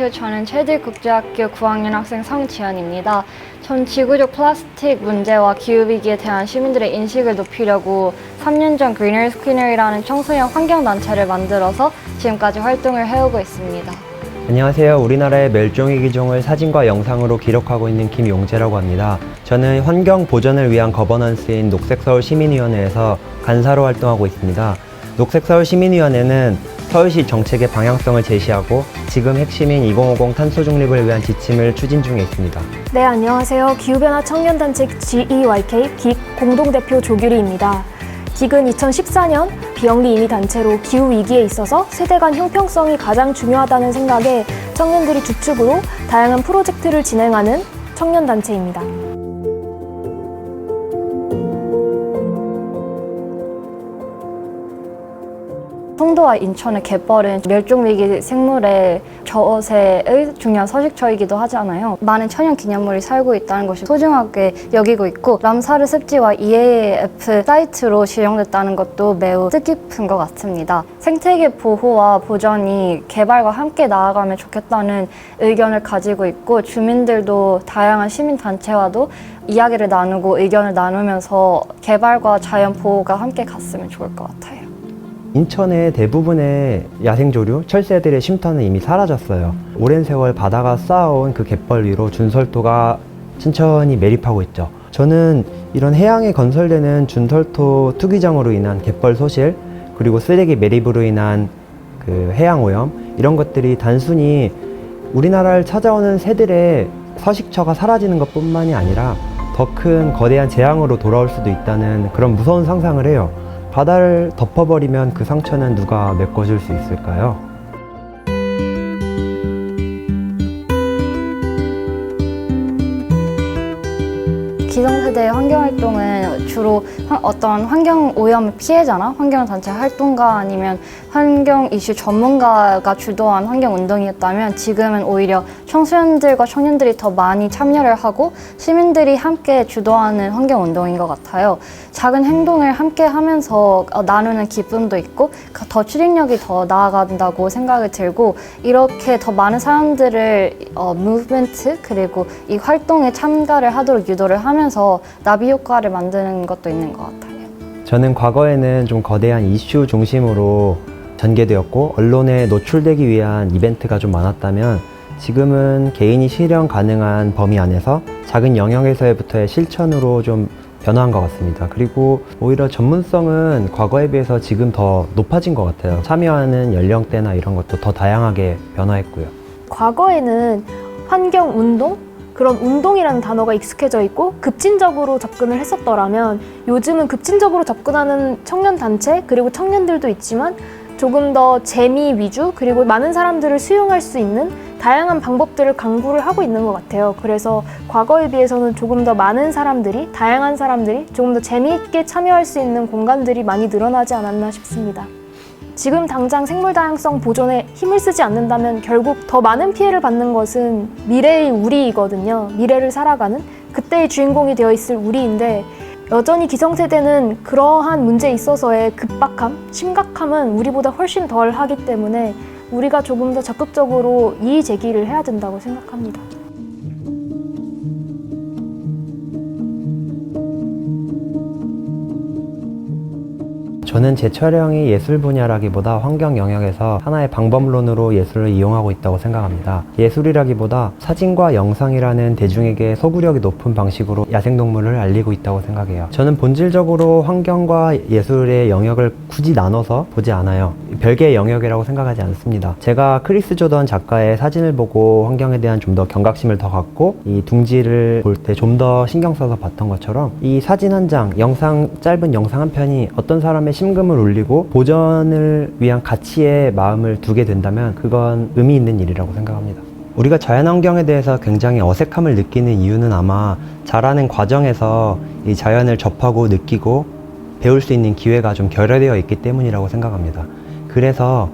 안녕하세요. 저는 체질국제학교 9학년 학생 성지연입니다. 전 지구적 플라스틱 문제와 기후위기에 대한 시민들의 인식을 높이려고 3년 전 Greeners Cleaner이라는 청소년 환경단체를 만들어서 지금까지 활동을 해오고 있습니다. 안녕하세요. 우리나라의 멸종위기 종을 사진과 영상으로 기록하고 있는 김용재라고 합니다. 저는 환경 보전을 위한 거버넌스인 녹색서울시민위원회에서 간사로 활동하고 있습니다. 녹색서울시민위원회는 서울시 정책의 방향성을 제시하고 지금 핵심인 2050 탄소 중립을 위한 지침을 추진 중에 있습니다. 네, 안녕하세요. 기후변화 청년단체 GEYK 긱 공동대표 조규리입니다. 긱은 2014년 비영리 임의 단체로 기후위기에 있어서 세대 간 형평성이 가장 중요하다는 생각에 청년들이 주축으로 다양한 프로젝트를 진행하는 청년단체입니다. 송도와 인천의 갯벌은 멸종위기 생물의 저세의 중요한 서식처이기도 하잖아요. 많은 천연 기념물이 살고 있다는 것이 소중하게 여기고 있고 람사르 습지와 EAF 사이트로 지정됐다는 것도 매우 뜻깊은 것 같습니다. 생태계 보호와 보전이 개발과 함께 나아가면 좋겠다는 의견을 가지고 있고 주민들도 다양한 시민단체와도 이야기를 나누고 의견을 나누면서 개발과 자연 보호가 함께 갔으면 좋을 것 같아요. 인천의 대부분의 야생조류, 철새들의 쉼터는 이미 사라졌어요. 오랜 세월 바다가 쌓아온 그 갯벌 위로 준설토가 천천히 매립하고 있죠. 저는 이런 해양에 건설되는 준설토 투기장으로 인한 갯벌 소실, 그리고 쓰레기 매립으로 인한 그 해양 오염, 이런 것들이 단순히 우리나라를 찾아오는 새들의 서식처가 사라지는 것뿐만이 아니라 더 큰 거대한 재앙으로 돌아올 수도 있다는 그런 무서운 상상을 해요. 바다를 덮어버리면 그 상처는 누가 메꿔줄 수 있을까요? 기성세대의 환경활동은 주로 어떤 환경오염 피해자나 환경단체 활동가 아니면 환경 이슈 전문가가 주도한 환경운동이었다면 지금은 오히려 청소년들과 청년들이 더 많이 참여를 하고 시민들이 함께 주도하는 환경운동인 것 같아요. 작은 행동을 함께 하면서 나누는 기쁨도 있고 더 추진력이 더 나아간다고 생각이 들고 이렇게 더 많은 사람들을 무브먼트 그리고 이 활동에 참가를 하도록 유도를 하면서 나비 효과를 만드는 것도 있는 것 같아요. 저는 과거에는 좀 거대한 이슈 중심으로 전개되었고 언론에 노출되기 위한 이벤트가 좀 많았다면 지금은 개인이 실현 가능한 범위 안에서 작은 영역에서부터의 실천으로 좀 변화한 것 같습니다. 그리고 오히려 전문성은 과거에 비해서 지금 더 높아진 것 같아요. 참여하는 연령대나 이런 것도 더 다양하게 변화했고요. 과거에는 환경운동? 그런 운동이라는 단어가 익숙해져 있고 급진적으로 접근을 했었더라면 요즘은 급진적으로 접근하는 청년단체 그리고 청년들도 있지만 조금 더 재미 위주 그리고 많은 사람들을 수용할 수 있는 다양한 방법들을 강구를 하고 있는 것 같아요. 그래서 과거에 비해서는 조금 더 많은 사람들이 다양한 사람들이 조금 더 재미있게 참여할 수 있는 공간들이 많이 늘어나지 않았나 싶습니다. 지금 당장 생물다양성 보존에 힘을 쓰지 않는다면 결국 더 많은 피해를 받는 것은 미래의 우리이거든요. 미래를 살아가는 그때의 주인공이 되어 있을 우리인데 여전히 기성세대는 그러한 문제에 있어서의 급박함, 심각함은 우리보다 훨씬 덜 하기 때문에 우리가 조금 더 적극적으로 이의 제기를 해야 된다고 생각합니다. 저는 제 촬영이 예술 분야라기보다 환경 영역에서 하나의 방법론으로 예술을 이용하고 있다고 생각합니다. 예술이라기보다 사진과 영상이라는 대중에게 소구력이 높은 방식으로 야생동물을 알리고 있다고 생각해요. 저는 본질적으로 환경과 예술의 영역을 굳이 나눠서 보지 않아요. 별개의 영역이라고 생각하지 않습니다. 제가 크리스 조던 작가의 사진을 보고 환경에 대한 좀 더 경각심을 더 갖고 이 둥지를 볼 때 좀 더 신경 써서 봤던 것처럼 이 사진 한 장, 짧은 영상 한 편이 어떤 사람의 심금을 울리고 보전을 위한 가치에 마음을 두게 된다면 그건 의미 있는 일이라고 생각합니다. 우리가 자연환경에 대해서 굉장히 어색함을 느끼는 이유는 아마 자라는 과정에서 이 자연을 접하고 느끼고 배울 수 있는 기회가 좀 결여되어 있기 때문이라고 생각합니다. 그래서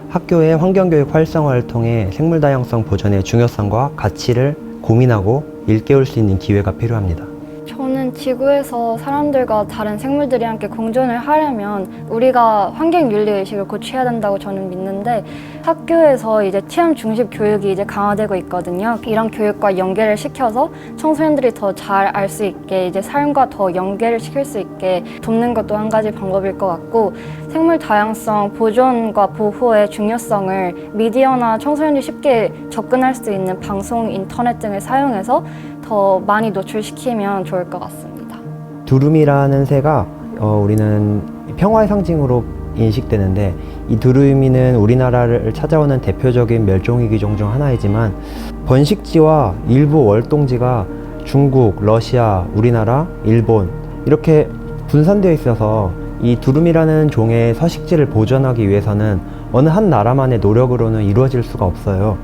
학교의 환경교육 활성화를 통해 생물다양성 보존의 중요성과 가치를 고민하고 일깨울 수 있는 기회가 필요합니다. 저는 우선 지구에서 사람들과 다른 생물들이 함께 공존을 하려면 우리가 환경윤리의식을 고취해야 된다고 저는 믿는데, 학교에서 이제 체험 중심 교육이 이제 강화되고 있거든요. 이런 교육과 연계를 시켜서 청소년들이 더 잘 알 수 있게 이제 삶과 더 연계를 시킬 수 있게 돕는 것도 한 가지 방법일 것 같고, 생물 다양성 보존과 보호의 중요성을 미디어나 청소년들이 쉽게 접근할 수 있는 방송, 인터넷 등을 사용해서 더 많이 노출시키면 좋을 것 같습니다. 두루미라는 새가 우리는 평화의 상징으로 인식되는데, 이 두루미는 우리나라를 찾아오는 대표적인 멸종위기 종 중 하나이지만 번식지와 일부 월동지가 중국, 러시아, 우리나라, 일본 이렇게 분산되어 있어서 이 두루미라는 종의 서식지를 보존하기 위해서는 어느 한 나라만의 노력으로는 이루어질 수가 없어요.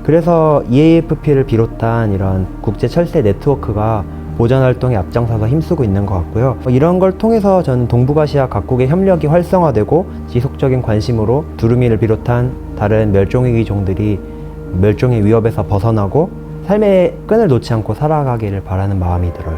그래서 EAFP를 비롯한 이런 국제 철새 네트워크가 보존 활동에 앞장서서 힘쓰고 있는 것 같고요. 이런 걸 통해서 저는 동북아시아 각국의 협력이 활성화되고 지속적인 관심으로 두루미를 비롯한 다른 멸종위기 종들이 멸종의 위협에서 벗어나고 삶의 끈을 놓지 않고 살아가기를 바라는 마음이 들어요.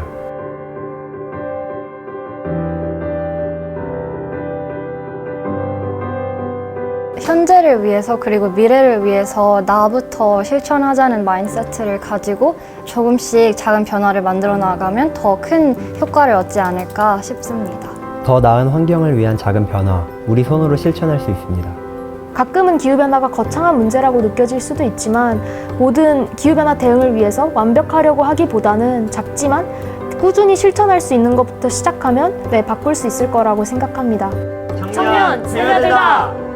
현재를 위해서 그리고 미래를 위해서 나부터 실천하자는 마인드세트를 가지고 조금씩 작은 변화를 만들어 나가면 더 큰 효과를 얻지 않을까 싶습니다. 더 나은 환경을 위한 작은 변화, 우리 손으로 실천할 수 있습니다. 가끔은 기후변화가 거창한 문제라고 느껴질 수도 있지만 모든 기후변화 대응을 위해서 완벽하려고 하기보다는 작지만 꾸준히 실천할 수 있는 것부터 시작하면 바꿀 수 있을 거라고 생각합니다. 청년 스며들다!